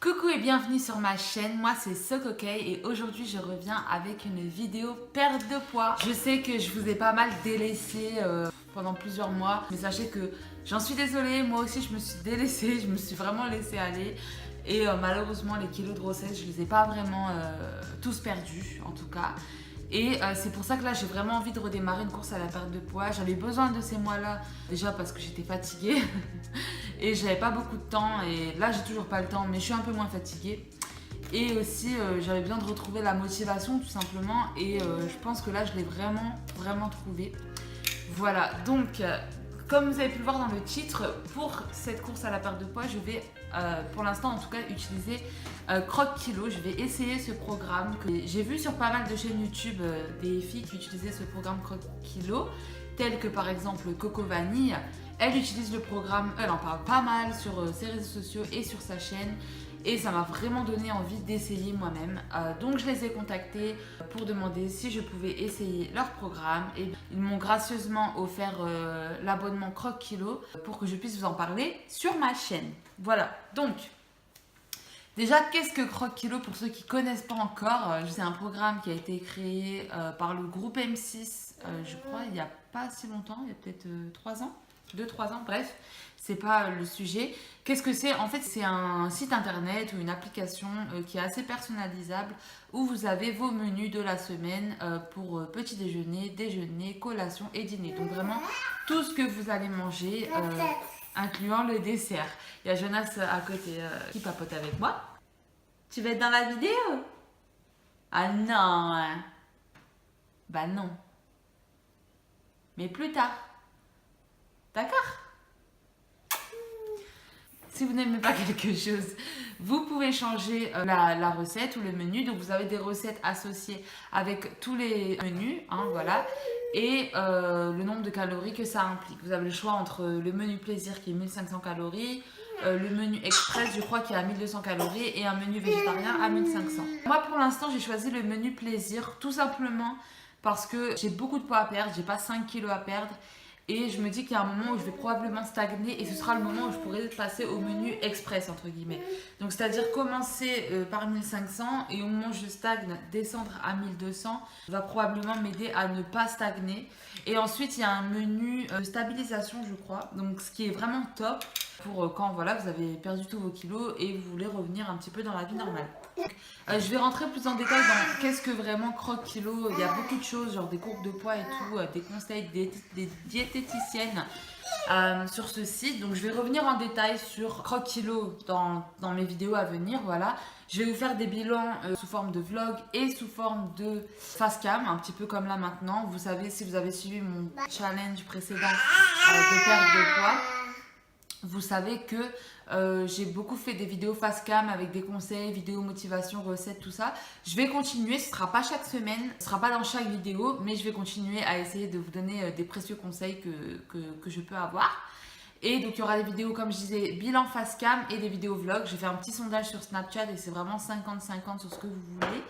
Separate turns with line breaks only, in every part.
Coucou et bienvenue sur ma chaîne, moi c'est Sokokei et aujourd'hui je reviens avec une vidéo perte de poids. Je sais que je vous ai pas mal délaissé pendant plusieurs mois, mais sachez que j'en suis désolée, moi aussi je me suis délaissée, je me suis vraiment laissée aller. Et malheureusement les kilos de grossesse je les ai pas vraiment tous perdus en tout cas. Et c'est pour ça que là j'ai vraiment envie de redémarrer une course à la perte de poids. J'avais besoin de ces mois-là, déjà parce que j'étais fatiguée et j'avais pas beaucoup de temps. Et là j'ai toujours pas le temps, mais je suis un peu moins fatiguée. Et aussi j'avais besoin de retrouver la motivation tout simplement. Et je pense que là je l'ai vraiment trouvé. Voilà, donc comme vous avez pu le voir dans le titre, pour cette course à la perte de poids, je vais pour l'instant en tout cas utiliser Croque Kilo. Je vais essayer ce programme. J'ai vu sur pas mal de chaînes YouTube des filles qui utilisaient ce programme Croque Kilo, telles que par exemple Coco Vanille. Elle utilise le programme, elle en parle pas mal sur ses réseaux sociaux et sur sa chaîne. Et ça m'a vraiment donné envie d'essayer moi-même. Donc je les ai contactés pour demander si je pouvais essayer leur programme. Et ils m'ont gracieusement offert l'abonnement Croque Kilo pour que je puisse vous en parler sur ma chaîne. Voilà, donc déjà qu'est-ce que Croque Kilo pour ceux qui ne connaissent pas encore? C'est un programme qui a été créé par le groupe M6, je crois, il n'y a pas si longtemps, il y a peut-être 3 ans. 2-3 ans, bref, c'est pas le sujet. Qu'est-ce que c'est? En fait, c'est un site internet ou une application qui est assez personnalisable où vous avez vos menus de la semaine pour petit déjeuner, déjeuner, collation et dîner. Donc vraiment, tout ce que vous allez manger, incluant le dessert. Il y a Jonas à côté qui papote avec moi. Tu vas être dans la vidéo? Ah non! Bah non. Mais plus tard. D'accord? Si vous n'aimez pas quelque chose, vous pouvez changer la recette ou le menu. Donc vous avez des recettes associées avec tous les menus, hein, voilà, et le nombre de calories que ça implique. Vous avez le choix entre le menu plaisir qui est 1500 calories, le menu express je crois qui est à 1200 calories et un menu végétarien à 1500. Moi pour l'instant j'ai choisi le menu plaisir tout simplement parce que j'ai beaucoup de poids à perdre, j'ai pas 5 kilos à perdre. Et je me dis qu'il y a un moment où je vais probablement stagner et ce sera le moment où je pourrai passer au menu express entre guillemets. Donc c'est-à-dire commencer par 1500 et au moment où je stagne, descendre à 1200 va probablement m'aider à ne pas stagner. Et ensuite il y a un menu de stabilisation je crois, donc ce qui est vraiment top pour quand voilà, vous avez perdu tous vos kilos et vous voulez revenir un petit peu dans la vie normale. Je vais rentrer plus en détail dans qu'est-ce que vraiment Croque Kilo. Il y a beaucoup de choses, genre des courbes de poids et tout, des conseils des diététiciennes sur ce site. Donc je vais revenir en détail sur Croque Kilo dans mes vidéos à venir. Voilà. Je vais vous faire des bilans sous forme de vlog et sous forme de face cam, un petit peu comme là maintenant. Vous savez, si vous avez suivi mon challenge précédent de perte de poids, vous savez que j'ai beaucoup fait des vidéos face cam avec des conseils, vidéos motivation, recettes, tout ça. Je vais continuer, ce ne sera pas chaque semaine, ce ne sera pas dans chaque vidéo, mais je vais continuer à essayer de vous donner des précieux conseils que je peux avoir. Et donc il y aura des vidéos, comme je disais, bilan face cam et des vidéos vlog. J'ai fait un petit sondage sur Snapchat et c'est vraiment 50-50 sur ce que vous voulez.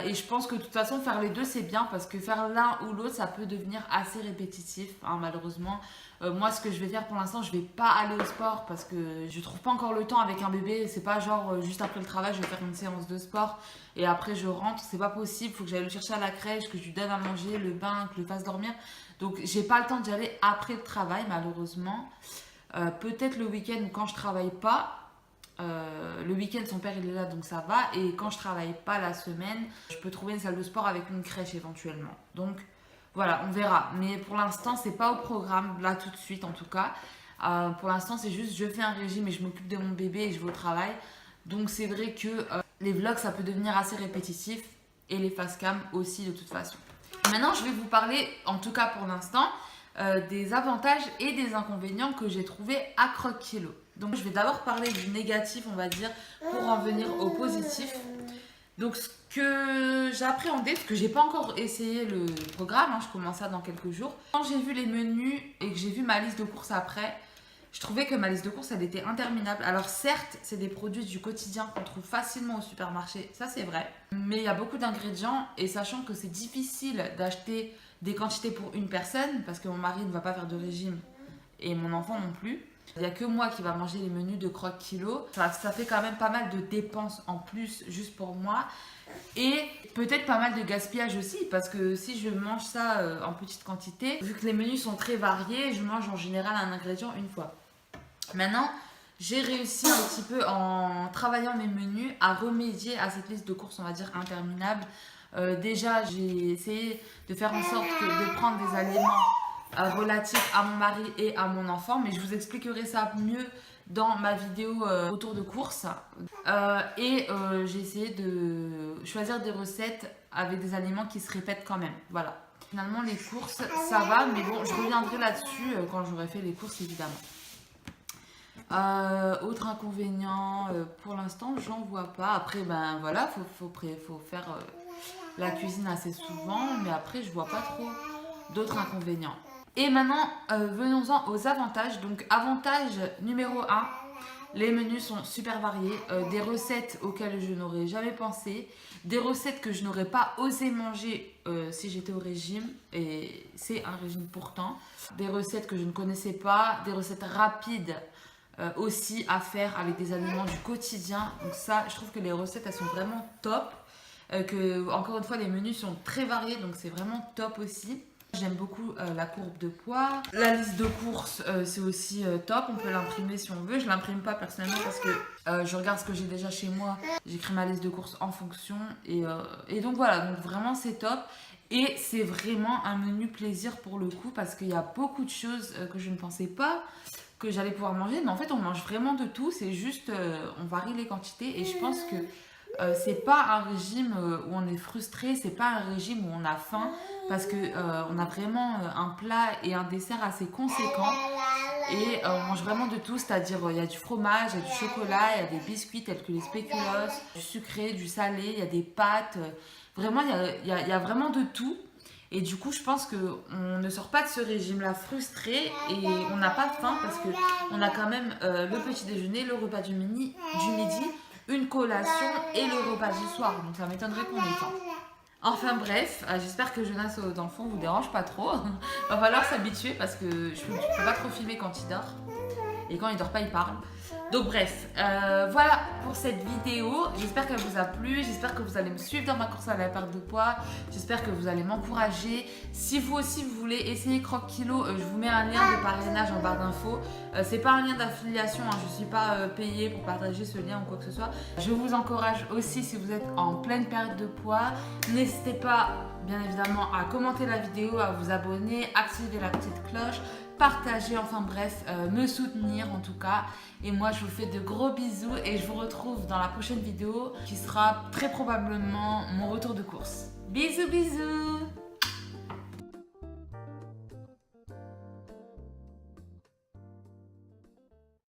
Et je pense que de toute façon faire les deux c'est bien parce que faire l'un ou l'autre ça peut devenir assez répétitif hein, malheureusement. Moi ce que je vais faire pour l'instant, je vais pas aller au sport parce que je trouve pas encore le temps avec un bébé. C'est pas genre juste après le travail je vais faire une séance de sport et après je rentre, c'est pas possible. Faut que j'aille le chercher à la crèche, que je lui donne à manger, le bain, que je le fasse dormir. Donc j'ai pas le temps d'y aller après le travail malheureusement. Peut-être le week-end quand je travaille pas. Le week-end son père il est là donc ça va, et quand je travaille pas la semaine je peux trouver une salle de sport avec une crèche éventuellement, donc voilà on verra, mais pour l'instant c'est pas au programme là tout de suite en tout cas. Pour l'instant c'est juste je fais un régime et je m'occupe de mon bébé et je vais au travail, donc c'est vrai que les vlogs ça peut devenir assez répétitif et les face cam aussi de toute façon. Maintenant je vais vous parler en tout cas pour l'instant des avantages et des inconvénients que j'ai trouvé à Croque Kilo. Donc je vais d'abord parler du négatif on va dire pour en venir au positif. Donc ce que j'ai appréhendé, parce que j'ai pas encore essayé le programme, hein, je commence ça dans quelques jours. Quand j'ai vu les menus et que j'ai vu ma liste de courses après, je trouvais que ma liste de courses elle était interminable. Alors certes c'est des produits du quotidien qu'on trouve facilement au supermarché, ça c'est vrai. Mais il y a beaucoup d'ingrédients et sachant que c'est difficile d'acheter des quantités pour une personne, parce que mon mari ne va pas faire de régime et mon enfant non plus. Il n'y a que moi qui va manger les menus de croque kilo. Ça fait quand même pas mal de dépenses en plus juste pour moi. Et peut-être pas mal de gaspillage aussi, parce que si je mange ça en petite quantité, vu que les menus sont très variés, je mange en général un ingrédient une fois. Maintenant, j'ai réussi un petit peu en travaillant mes menus à remédier à cette liste de courses, on va dire, interminable. Déjà, j'ai essayé de faire en sorte de prendre des aliments relatifs à mon mari et à mon enfant, mais je vous expliquerai ça mieux dans ma vidéo autour de courses. J'ai essayé de choisir des recettes avec des aliments qui se répètent quand même. Voilà. Finalement, les courses, ça va, mais bon, je reviendrai là-dessus quand j'aurai fait les courses, évidemment. Autre inconvénient, pour l'instant, j'en vois pas. Après, ben voilà, faut faire la cuisine assez souvent, mais après, je vois pas trop d'autres inconvénients. Et maintenant, venons-en aux avantages. Donc, avantage numéro 1, les menus sont super variés. Des recettes auxquelles je n'aurais jamais pensé. Des recettes que je n'aurais pas osé manger si j'étais au régime. Et c'est un régime pourtant. Des recettes que je ne connaissais pas. Des recettes rapides aussi à faire avec des aliments du quotidien. Donc ça, je trouve que les recettes, elles sont vraiment top. Encore une fois, les menus sont très variés. Donc c'est vraiment top aussi. J'aime beaucoup la courbe de poids. La liste de courses, c'est aussi top. On peut l'imprimer si on veut. Je ne l'imprime pas personnellement parce que je regarde ce que j'ai déjà chez moi. J'écris ma liste de courses en fonction. Et donc voilà, donc vraiment c'est top. Et c'est vraiment un menu plaisir pour le coup parce qu'il y a beaucoup de choses que je ne pensais pas que j'allais pouvoir manger. Mais en fait, on mange vraiment de tout. C'est juste, on varie les quantités. Et je pense que c'est pas un régime où on est frustré, c'est pas un régime où on a faim, parce que on a vraiment un plat et un dessert assez conséquents et on mange vraiment de tout, c'est-à-dire il y a du fromage, il y a du chocolat, il y a des biscuits tels que les spéculoos, du sucré, du salé, il y a des pâtes, vraiment il y a vraiment de tout. Et du coup, je pense qu'on ne sort pas de ce régime-là frustré et on n'a pas faim parce qu'on a quand même le petit déjeuner, le repas du midi, une collation et le repas du soir. Donc ça m'étonnerait qu'on ait faim. Enfin bref, j'espère que Jonas dans le fond vous dérange pas trop. Il va falloir s'habituer parce que je peux pas trop filmer quand il dort. Et quand il dort pas, il parle. Donc bref, voilà pour cette vidéo. J'espère qu'elle vous a plu. J'espère que vous allez me suivre dans ma course à la perte de poids. J'espère que vous allez m'encourager. Si vous aussi vous voulez essayer Croque Kilo, je vous mets un lien de parrainage en barre d'infos. C'est pas un lien d'affiliation, hein. Je suis pas payée pour partager ce lien ou quoi que ce soit. Je vous encourage aussi si vous êtes en pleine perte de poids. N'hésitez pas bien évidemment à commenter la vidéo, à vous abonner, activer la petite cloche, partager, enfin bref, me soutenir en tout cas. Et moi je vous fais de gros bisous et je vous retrouve dans la prochaine vidéo qui sera très probablement mon retour de course. Bisous bisous.